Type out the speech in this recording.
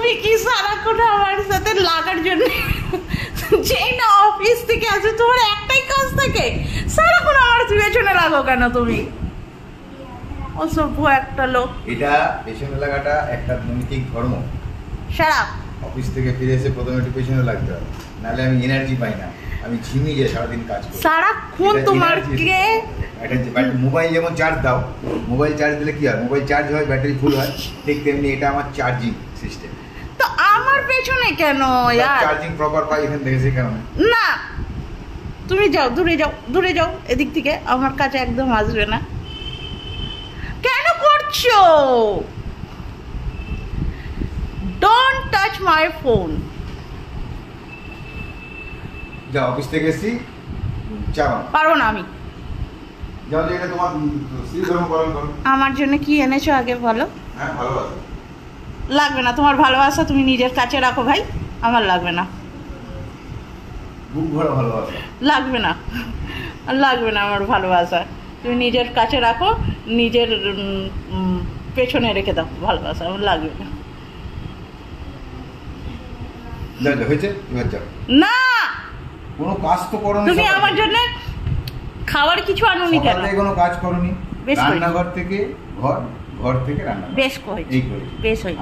তুমি কি সারাক্ষণ আমার সাথে লাগার জন্য, যেই না অফিস থেকে আসো তোমার একটাই কাজ থাকে, সারাক্ষণ আমার পেছনে লাগো কেন তুমি? অসভ্য একটা লোক। এটা পেছনে লাগাটা একটা নৈতিক ধর্ম। সারা অফিস থেকে ফিরে এসে প্রথমে একটু পেছনে লাগতে হবে, নাহলে আমি এনার্জি পাই না, আমি ঝিমিয়ে যাই সারাদিন কাজ করি। সারাক্ষণ তোমাকে একটা মোবাইল যেমন চার্জ দাও, মোবাইল চার্জ দিলে কি হয়, মোবাইল চার্জ হয়, ব্যাটারি ফুল হয়, ঠিক তেমনি এটা আমার চার্জিং সিস্টেম। তো আমার পেছনে কেন यार? চার্জিং প্রপার পাই এখান থেকে, সে কারণে না, তুমি যাও, দূরে যাও, দূরে যাও, এদিক থেকে আমার কাছে একদম আসবে না। কেন করছো? Don't touch my phone. যাও, অফিস থেকে এসেছি, চা বানাও। পারবো না আমি। যাও, যে এটা তোমার স্ত্রী ধর্ম পালন করো। আমার জন্য কি এনেছো আগে বলো? হ্যাঁ, ভালোবাসো। লাগবে না তোমার ভালোবাসা, তুমি নিজের কাছে রাখো ভাই, আমার লাগবে না। বুক ভরা ভালোবাসা লাগবে না, লাগবে না আমার ভালোবাসা, তুমি নিজের কাছে রাখো, নিজের পেছনে রেখে দাও ভালোবাসা, আমার লাগবে না। যাও, যাও, হয়েছে, এবার যাও। না, কোনো কাজ তো করো না। তুমি আমার জন্য খাবার কিছু আনোনি কেন? সকালে কোনো কাজ করোনি, বেশ করেছি। রান্নাঘর থেকে ঘর, ঘর থেকে রান্না, বেশ করেছি, এই করেছি। বেশ হয়েছে।